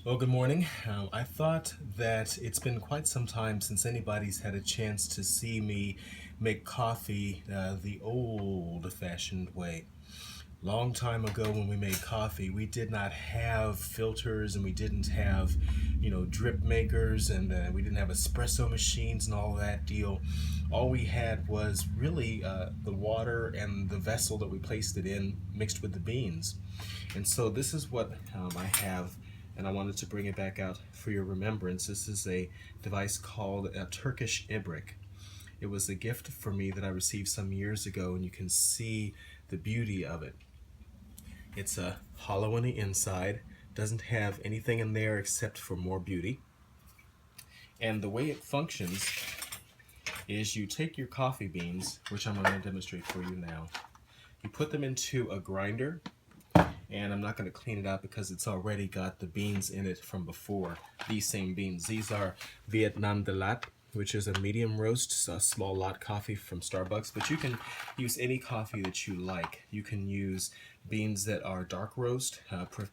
Well, good morning. I thought that it's been quite some time since anybody's had a chance to see me make coffee the old-fashioned way. Long time ago when we made coffee, we did not have filters and we didn't have, drip makers and we didn't have espresso machines and all that deal. All we had was really the water and the vessel that we placed it in mixed with the beans. And so this is what I have, and I wanted to bring it back out for your remembrance. This is a device called a Turkish Ibrik. It was a gift for me that I received some years ago, and you can see the beauty of it. It's hollow on the inside, doesn't have anything in there except for more beauty. And the way it functions is you take your coffee beans, which I'm going to demonstrate for you now. You put them into a grinder, and I'm not going to clean it out because it's already got the beans in it from before. These same beans. These are Vietnam de Lat, which is a medium roast, a small lot coffee from Starbucks, but you can use any coffee that you like. You can use beans that are dark roast,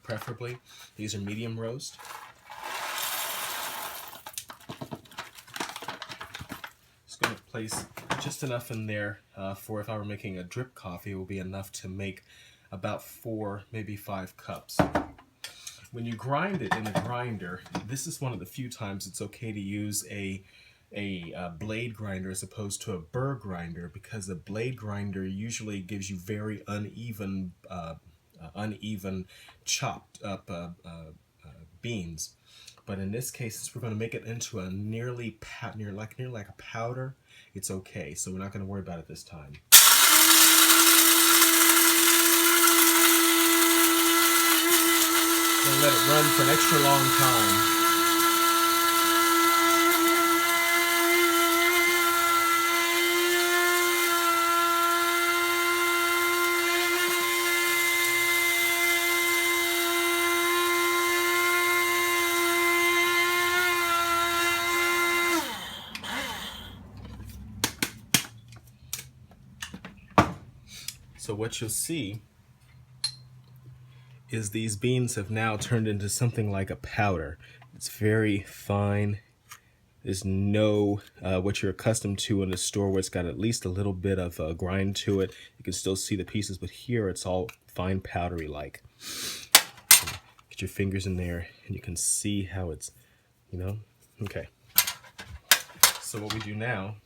preferably. These are medium roast. Just going to place just enough in there for if I were making a drip coffee, it will be enough to make about 4, maybe 5 cups. When you grind it in a grinder, this is one of the few times it's okay to use a blade grinder as opposed to a burr grinder, because a blade grinder usually gives you very uneven chopped up beans. But in this case, since we're going to make it into a near like a powder, it's okay. So we're not going to worry about it this time. And let it run for an extra long time. So what you'll see is these beans have now turned into something like a powder. It's very fine. There's no what you're accustomed to in the store where it's got at least a little bit of grind to it. You can still see the pieces, but here it's all fine powdery like. Get your fingers in there and you can see how it's, okay. So what we do now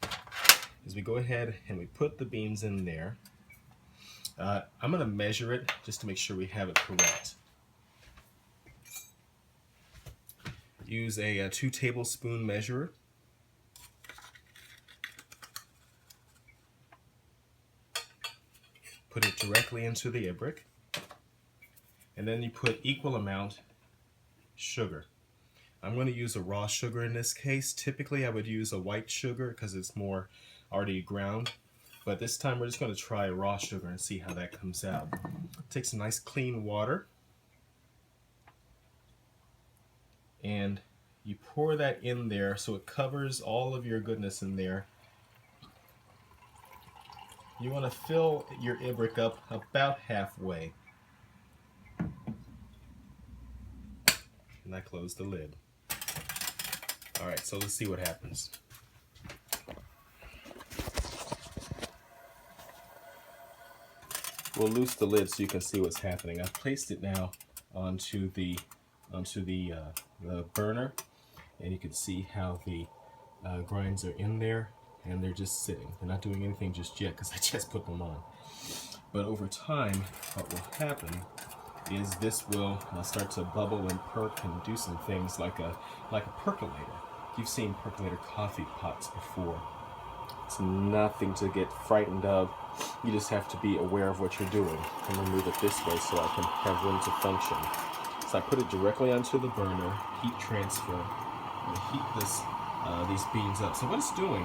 is we go ahead and we put the beans in there. I'm going to measure it just to make sure we have it correct. Use a 2 tablespoon measurer. Put it directly into the Ibrik. And then you put equal amount sugar. I'm going to use a raw sugar in this case. Typically I would use a white sugar because it's more already ground. But this time we're just going to try raw sugar and see how that comes out. Take some nice clean water and you pour that in there so it covers all of your goodness in there. You want to fill your Ibrik up about halfway. And I close the lid. Alright, so let's see what happens. We'll loose the lid so you can see what's happening. I've placed it now onto the burner, and you can see how the grinds are in there, and they're just sitting. They're not doing anything just yet because I just put them on. But over time, what will happen is this will start to bubble and perk and do some things like a percolator. You've seen percolator coffee pots before. It's nothing to get frightened of. You just have to be aware of what you're doing. I'm going to move it this way so I can have room to function. So I put it directly onto the burner, heat transfer, and heat these beans up. So what it's doing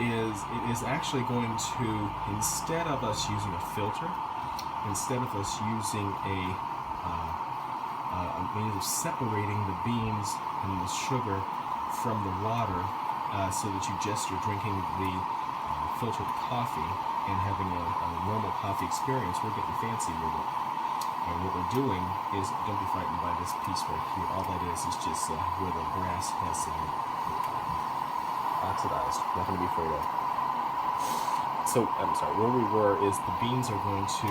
is it is actually going to, instead of us using a filter, instead of us using a means of separating the beans and the sugar from the water, so that you're drinking the filtered coffee and having a normal coffee experience, we're getting fancy with it. And what they're doing is, don't be frightened by this piece right here. All that is just where the grass has oxidized. Nothing to be afraid of. So, I'm sorry, where we were is the beans are going to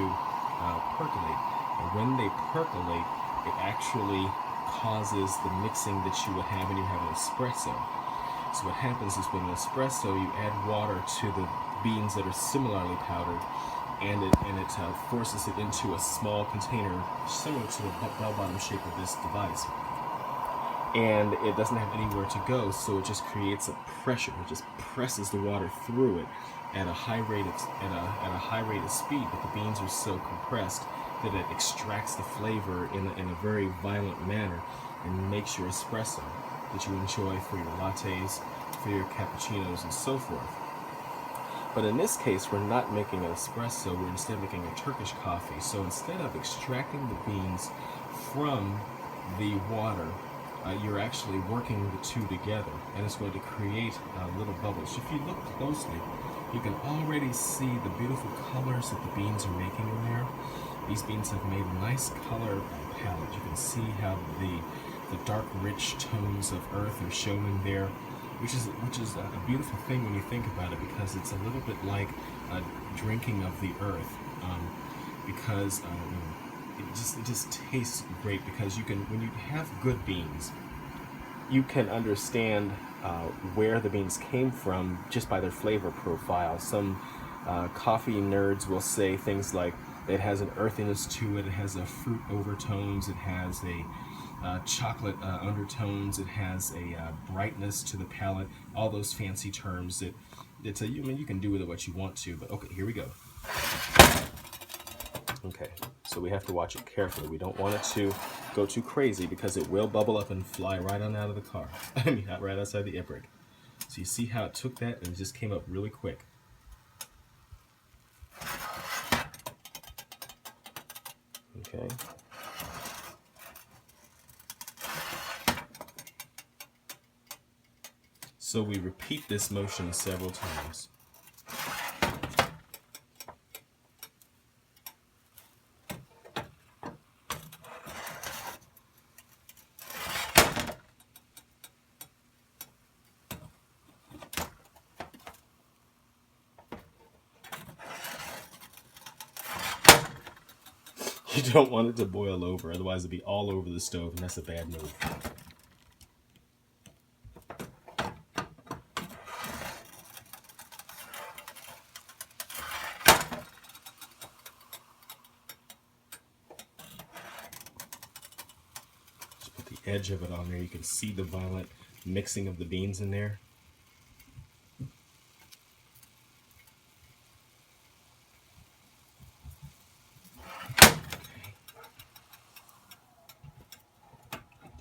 percolate. And when they percolate, it actually causes the mixing that you would have when you have an espresso. So what happens is with an espresso, you add water to the beans that are similarly powdered, and it forces it into a small container similar to the bell-bottom shape of this device. And it doesn't have anywhere to go, so it just creates a pressure. It just presses the water through it at a high rate of speed, but the beans are so compressed that it extracts the flavor in a very violent manner and makes your espresso that you enjoy for your lattes, for your cappuccinos, and so forth. But in this case, we're not making an espresso, we're instead making a Turkish coffee. So instead of extracting the beans from the water, you're actually working the two together, and it's going to create little bubbles. If you look closely, you can already see the beautiful colors that the beans are making in there. These beans have made a nice color palette. You can see how the dark, rich tones of earth are shown in there, which is a beautiful thing when you think about it, because it's a little bit like drinking of the earth, because it just tastes great. Because when you have good beans, you can understand where the beans came from just by their flavor profile. Some coffee nerds will say things like it has an earthiness to it, it has a fruit overtones, it has a chocolate undertones, it has a brightness to the palate, all those fancy terms. You can do with it what you want to, but okay, here we go. Okay, so we have to watch it carefully. We don't want it to go too crazy because it will bubble up and fly right on out of the car. I mean, right outside the Ibrik. So you see how it took that and it just came up really quick. Okay. So we repeat this motion several times. You don't want it to boil over, otherwise it'll be all over the stove, and that's a bad move. Just put the edge of it on there. You can see the violent mixing of the beans in there.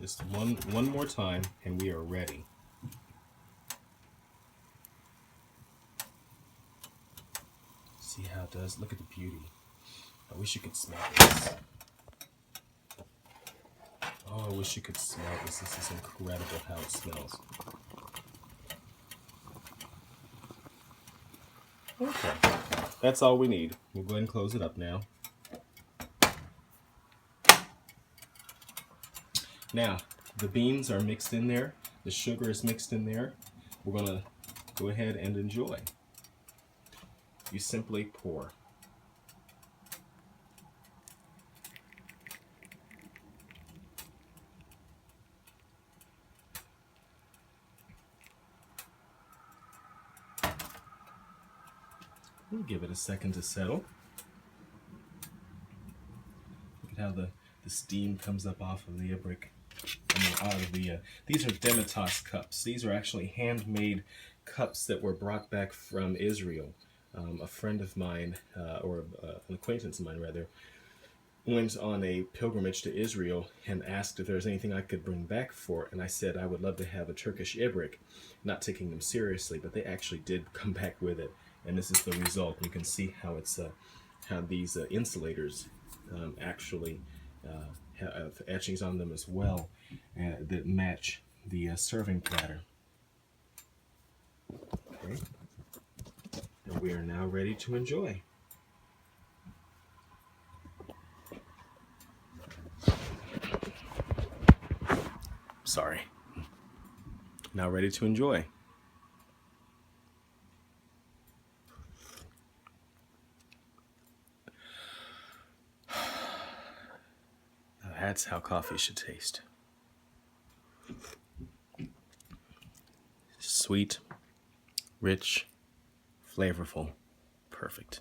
Just one more time, and we are ready. See how it does? Look at the beauty. I wish you could smell this. Oh, I wish you could smell this. This is incredible how it smells. Okay, that's all we need. We'll go ahead and close it up now. Now, the beans are mixed in there. The sugar is mixed in there. We're going to go ahead and enjoy. You simply pour. We'll give it a second to settle. Look at how the steam comes up off of the Ibrik. Out of these are Demitasse cups. These are actually handmade cups that were brought back from Israel. A friend of mine, or an acquaintance of mine rather, went on a pilgrimage to Israel and asked if there was anything I could bring back for it. And I said I would love to have a Turkish Ibrik, not taking them seriously, but they actually did come back with it. And this is the result. You can see how it's how these insulators actually have etchings on them as well that match the serving platter. Okay. And we are now ready to enjoy. Sorry. Now ready to enjoy. That's how coffee should taste. Sweet, rich, flavorful, perfect.